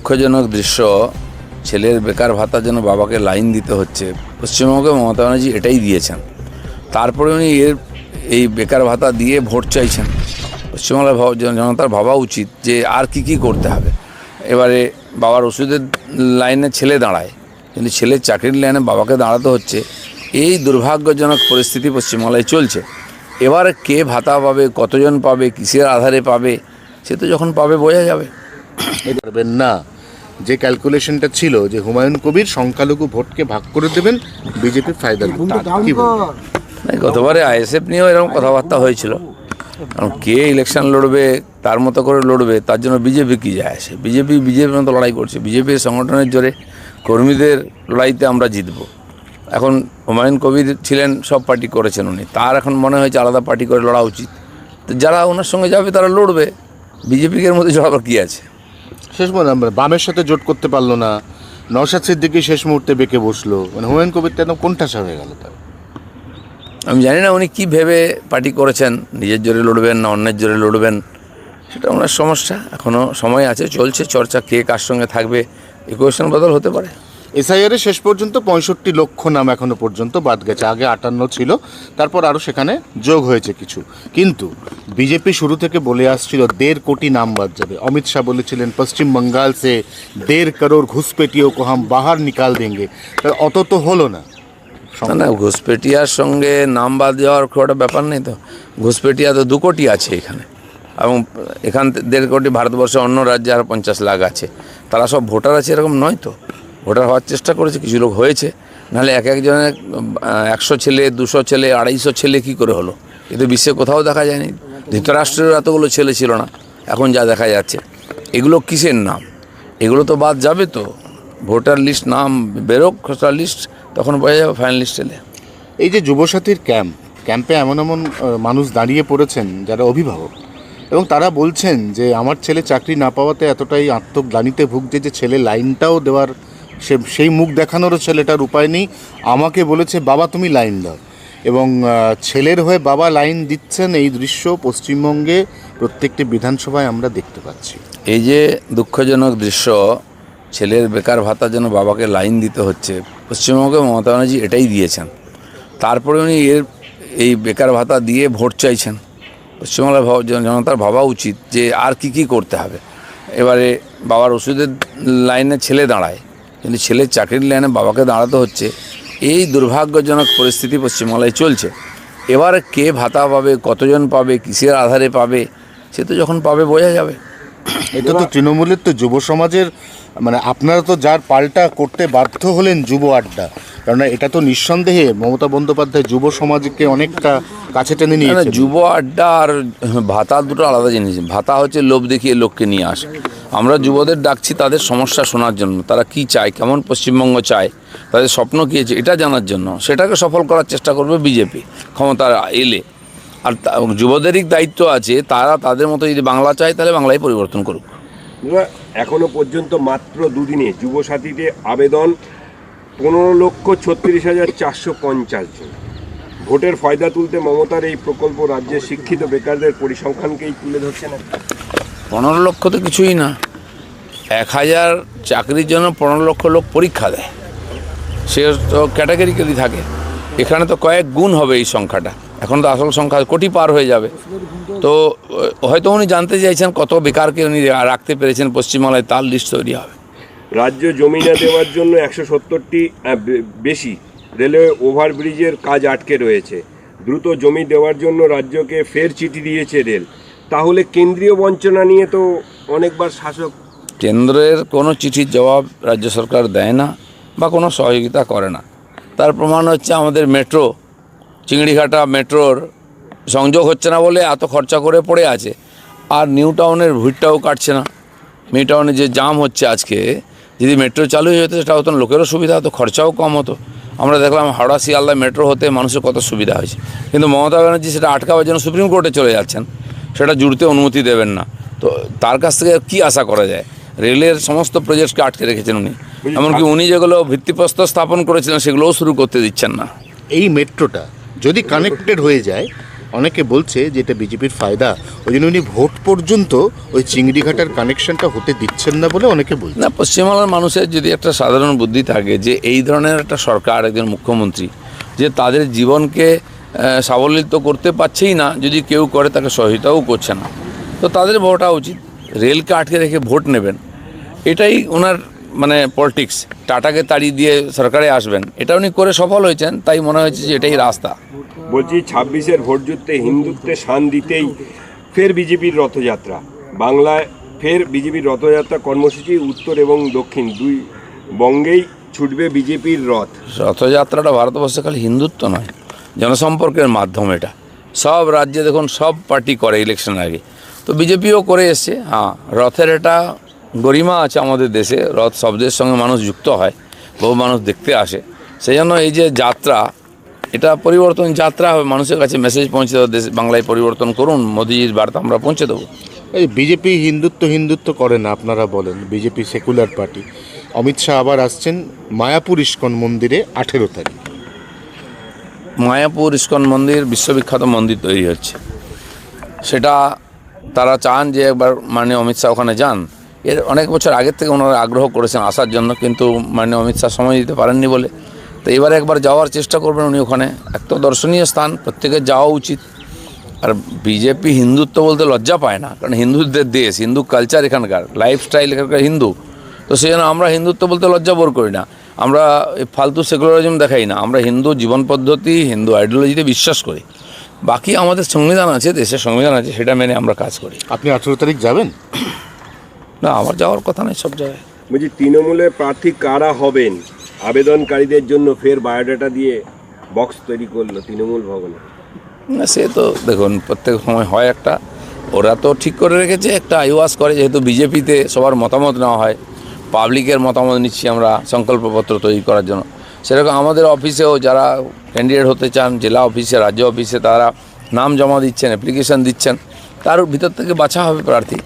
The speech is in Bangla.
দুঃখজনক দৃশ্য, ছেলের বেকার ভাতার জন্য বাবাকে লাইন দিতে হচ্ছে। পশ্চিমবঙ্গে মমতা ব্যানার্জি এটাই দিয়েছেন, তারপরে উনি এই বেকার ভাতা দিয়ে ভোট চাইছেন। পশ্চিমবাংলার জনতার ভাবা উচিত যে আর কি করতে হবে। এবারে বাবার ওষুধের লাইনে ছেলে দাঁড়ায়, কিন্তু ছেলের চাকরির লাইনে বাবাকে দাঁড়াতে হচ্ছে। এই দুর্ভাগ্যজনক পরিস্থিতি পশ্চিমবাংলায় চলছে। এবার কে ভাতা পাবে, কতজন পাবে, কিসের আধারে পাবে, সে তো যখন পাবে বোঝা যাবে। পারবেন না, যে ক্যালকুলেশনটা ছিল যে হুমায়ুন কবির সংখ্যালঘু ভোটকে ভাগ করে দেবেন বিজেপির ফায়দা। গতবারে আইএসএফ নিয়েও এরকম কথাবার্তা হয়েছিল, কারণ কে ইলেকশন লড়বে তার মতো করে লড়বে, তার জন্য বিজেপি কী যায় আসে। বিজেপির মতো লড়াই করছে, বিজেপির সংগঠনের জোরে কর্মীদের লড়াইতে আমরা জিতব। এখন হুমায়ুন কবির ছিলেন, সব পার্টি করেছেন উনি, তার এখন মনে হয়েছে আলাদা পার্টি করে লড়া উচিত। তো যারা ওনার সঙ্গে যাবে তারা লড়বে, বিজেপির মধ্যে জড়াবার কী আছে। শেষ মুহূর্তে বামের সাথে জোট করতে পারলো না, নওশাদ সিদ্দিকী শেষ মুহূর্তে বেঁকে বসলো, মানে হুমায়ুন কবিরটা একদম কোণঠাসা হয়ে গেল। তার আমি জানি না উনি কী ভেবে পার্টি করেছেন, নিজের জোরে লড়বেন না অন্যের জোরে লড়বেন, সেটা ওনার সমস্যা। এখনও সময় আছে, চলছে চর্চা, কে কার সঙ্গে থাকবে ইকুয়েশন বদল হতে পারে। এসআইআরে শেষ পর্যন্ত 65 লক্ষ নাম এখনো পর্যন্ত বাদ গেছে, আগে 58 ছিল, তারপর আরও সেখানে যোগ হয়েছে কিছু। কিন্তু বিজেপি শুরু থেকে বলে আসছিল 1.5 কোটি নাম বাদ যাবে। অমিত শাহ বলেছিলেন পশ্চিম বঙ্গাল সে 1.5 করোড় ঘুসপেটিও কো হাম বাহার নিকাল দেঙ্গে। অত তো হলো না। না, ঘুসপেটিয়ার সঙ্গে নাম বাদ যাওয়ার খুব একটা ব্যাপার নেই। তো ঘুসপেটিয়া তো 2 কোটি আছে এখানে, এবং এখান 1.5 কোটি ভারতবর্ষে অন্য রাজ্যে আরও 50 লাখ আছে। তারা সব ভোটার আছে এরকম নয় তো, ভোটার হওয়ার চেষ্টা করেছে, কিছু লোক হয়েছে। নাহলে একজনের 100 ছেলে, 200 ছেলে, 250 ছেলে কী করে হলো? এ তো বিশ্বে কোথাও দেখা যায়নি। ধৃতরাষ্ট্রের এতগুলো ছেলে ছিল না, এখন যা দেখা যাচ্ছে। এগুলো কিসের নাম? এগুলো তো বাদ যাবে। তো ভোটার লিস্ট নাম বেরোক, ভোটার লিস্ট, তখন বোঝা যাবে ফাইনাল লিস্ট এলে। এই যে যুবসাথীর ক্যাম্পে এমন মানুষ দাঁড়িয়ে পড়েছেন যারা অভিভাবক, এবং তারা বলছেন যে আমার ছেলে চাকরি না পাওয়াতে এতটাই আত্মগ্লানিতে ভুগছে যে ছেলে লাইনটাও দেওয়ার, সেই মুখ দেখানোরও ছেলেটার উপায় নেই। আমাকে বলেছে বাবা তুমি লাইন দাও, এবং ছেলের হয়ে বাবা লাইন দিচ্ছেন। এই দৃশ্য পশ্চিমবঙ্গে প্রত্যেকটি বিধানসভায় আমরা দেখতে পাচ্ছি। এই যে দুঃখজনক দৃশ্য, ছেলের বেকার ভাতার জন্য বাবাকে লাইন দিতে হচ্ছে। পশ্চিমবঙ্গে মমতা ব্যানার্জি এটাই দিয়েছেন, তারপরে উনি এই বেকার ভাতা দিয়ে ভোট চাইছেন। পশ্চিমবাংলার জনতার ভাবা উচিত যে আর কি করতে হবে। এবারে বাবার ওষুধের লাইনে ছেলে দাঁড়ায়, কিন্তু ছেলের চাকরির লাইনে বাবাকে দাঁড়াতে হচ্ছে। এই দুর্ভাগ্যজনক পরিস্থিতি পশ্চিমবাংলায় চলছে। এবার কে ভাতা পাবে, কতজন পাবে, কিসের আধারে পাবে, সে তো যখন পাবে বোঝা যাবে। এটা তো তৃণমূলের তো যুব সমাজের, মানে আপনারা তো যার পাল্টা করতে বাধ্য হলেন যুব আড্ডা, কারণ এটা তো নিঃসন্দেহে মমতা বন্দ্যোপাধ্যায় যুব সমাজকে অনেকটা কাছে টেনে নিয়েছে। যুব আড্ডা আর ভাতা দুটো আলাদা জিনিস। ভাতা হচ্ছে লোভ দেখিয়ে লোককে নিয়ে আসে। আমরা যুবদের ডাকছি তাদের সমস্যা শোনার জন্য, তারা কি চায়, কেমন পশ্চিমবঙ্গ চায়, তাদের স্বপ্ন কী আছে এটা জানার জন্য। সেটাকে সফল করার চেষ্টা করবে বিজেপি ক্ষমতা এলে। আর যুবদেরই দায়িত্ব আছে, তারা তাদের মতো যদি বাংলা চায় তাহলে বাংলায় পরিবর্তন করুক। এখনো পর্যন্ত মাত্র দুদিনে যুবসাথীতে আবেদন 15,36,450 জন। ভোটের ফায়দা তুলতে মমতার এই প্রকল্প রাজ্যের শিক্ষিত বেকারদের পরিসংখ্যানকেই তুলে ধরছে না। 15 লক্ষ তো কিছুই না। 1000 চাকরির জন্য 15 লক্ষ লোক পরীক্ষা দেয়, সে তো ক্যাটাগরিক্যালি থাকে। এখানে তো কয়েক গুণ হবে এই সংখ্যাটা, এখন তো আসল সংখ্যা কোটি পার হয়ে যাবে। তো হয়তো উনি জানতে চাইছেন কত বেকারকে উনি রাখতে পেরেছেন পশ্চিমবাংলায়, তার লিস্ট তৈরি হবে। রাজ্য জমি না দেওয়ার জন্য 170টি বেশি রেলওয়ে ওভারব্রিজের কাজ আটকে রয়েছে। দ্রুত জমি দেওয়ার জন্য রাজ্যকে ফের চিঠি দিয়েছে রেল। তাহলে কেন্দ্রীয় বঞ্চনা নিয়ে তো অনেকবার শাসক। কেন্দ্রের কোনো চিঠির জবাব রাজ্য সরকার দেয় না বা কোনো সহযোগিতা করে না। তার প্রমাণ হচ্ছে আমাদের মেট্রো, চিংড়িঘাটা মেট্রোর সংযোগ হচ্ছে না বলে এত খরচা করে পড়ে আছে। আর নিউ টাউনের ভিড়টাও কাটছে না। নিউ টাউনে যে জাম হচ্ছে আজকে, যদি মেট্রো চালু হয়ে যেত সেটা হতো না, লোকেরও সুবিধা হতো, খরচাও কম হতো। আমরা দেখলাম হাওড়া শিয়ালদা মেট্রো হতে মানুষের কত সুবিধা হয়েছে। কিন্তু মমতা ব্যানার্জি সেটা আটকাবার জন্য সুপ্রিম কোর্টে চলে যাচ্ছেন, সেটা জুড়তে অনুমতি দেবেন না। তো তার কাছ থেকে কী আশা করা যায়? রেলের সমস্ত প্রজেক্টকে আটকে রেখেছেন উনি, এমনকি উনি যেগুলো ভিত্তিপ্রস্তর স্থাপন করেছিলেন সেগুলোও শুরু করতে দিচ্ছেন না। এই মেট্রোটা যদি কানেক্টেড হয়ে যায় অনেকে বলছে যে এটা বিজেপির ফায়দা, ওই জন্য উনি ভোট পর্যন্ত ওই চিংড়িঘাটার কানেকশনটা হতে দিচ্ছেন না বলে অনেকে বলছে। না, পশ্চিমবাংলার মানুষের যদি একটা সাধারণ বুদ্ধি থাকে যে এই ধরনের একটা সরকার, একজন মুখ্যমন্ত্রী যে তাদের জীবনকে সাবলীল করতে পারছেই না, যদি কেউ করে তাকে সহায়তাও করছে না, তো তাদের ভোটা উচিত। রেলকে আটকে রেখে ভোট নেবেন, এটাই ওনার মানে পলিটিক্স। টাটাকে তাড়িয়ে দিয়ে সরকারে আসবেন, এটা উনি করে সফল হয়েছেন, তাই মনে হয়েছে যে এটাই রাস্তা। বলছি 26-এর ভোট যুদ্ধে হিন্দুত্বে শান দিতেই ফের বিজেপির রথযাত্রা বাংলায়, ফের বিজেপির রথযাত্রা কর্মসূচি উত্তর এবং দক্ষিণ দুই বঙ্গেই ছুটবে বিজেপির রথ। রথযাত্রাটা ভারতবর্ষে খালি হিন্দুত্ব নয়, জনসম্পর্কের মাধ্যম। এটা সব রাজ্যে দেখুন, সব পার্টি করে ইলেকশন আগে, তো বিজেপিও করে এসছে। হ্যাঁ, রথের এটা গরিমা আছে আমাদের দেশে, রথ শব্দের সঙ্গে মানুষ যুক্ত হয়, বহু মানুষ দেখতে আসে। সেই জন্য এই যে যাত্রা, এটা পরিবর্তন যাত্রা হবে, মানুষের কাছে মেসেজ পৌঁছে দেবো, দেশ বাংলায় পরিবর্তন করুন, মোদিজির বার্তা আমরা পৌঁছে দেবো। এই বিজেপি হিন্দুত্ব করে না, আপনারা বলেন BJP secular party. Amit Shah আবার আসছেন মায়াপুর ইস্কন মন্দিরে 18 তারিখ। মায়াপুর ইস্কন মন্দির বিশ্ববিখ্যাত মন্দির তৈরি হচ্ছে, সেটা তারা চান যে একবার মাননীয় অমিত শাহ ওখানে যান। এর অনেক বছর আগের থেকে ওনারা আগ্রহ করেছেন আসার জন্য, কিন্তু মাননীয় অমিত শাহ সময় দিতে পারেননি বলে। তো এবারে একবার যাওয়ার চেষ্টা করবেন উনি ওখানে। এক তো দর্শনীয় স্থান, প্রত্যেকের যাওয়া উচিত। আর বিজেপি হিন্দুত্ব বলতে লজ্জা পায় না, কারণ হিন্দুদের দেশ, হিন্দু কালচার এখানকার, লাইফস্টাইল এখানকার হিন্দু। তো সেই জন্য আমরা হিন্দুত্ব বলতে লজ্জা বোধ করি না, আমরা ফালতু সেকুলারিজম দেখাই না, আমরা হিন্দু জীবন পদ্ধতি, হিন্দু আইডিওলজিতে বিশ্বাস করি। বাকি আমাদের সংবিধান আছে, দেশের সংবিধান আছে, সেটা মেনে আমরা কাজ করি। আপনি 18 তারিখ যাবেন? না, আমার যাওয়ার কথা নেই সব জায়গায়। বলছি তৃণমূলের প্রার্থী কারা হবেন, আবেদনকারীদের জন্য ফের বায়োডাটা দিয়ে বক্স তৈরি করলো তৃণমূল ভবনে। না, সে তো দেখুন প্রত্যেক সময় হয় একটা, ওরা তো ঠিক করে রেখেছে একটা আইওয়াস করে, যেহেতু বিজেপিতে সবার মতামত নেওয়া হয়, পাবলিকের মতামত নিচ্ছি আমরা সংকল্পপত্র তৈরি করার জন্য। সেরকম আমাদের অফিসেও যারা ক্যান্ডিডেট হতে চান, জেলা অফিসে, রাজ্য অফিসে, তারা নাম জমা দিচ্ছেন, অ্যাপ্লিকেশন দিচ্ছেন, তার ভিতর থেকে বাছা হবে প্রার্থী।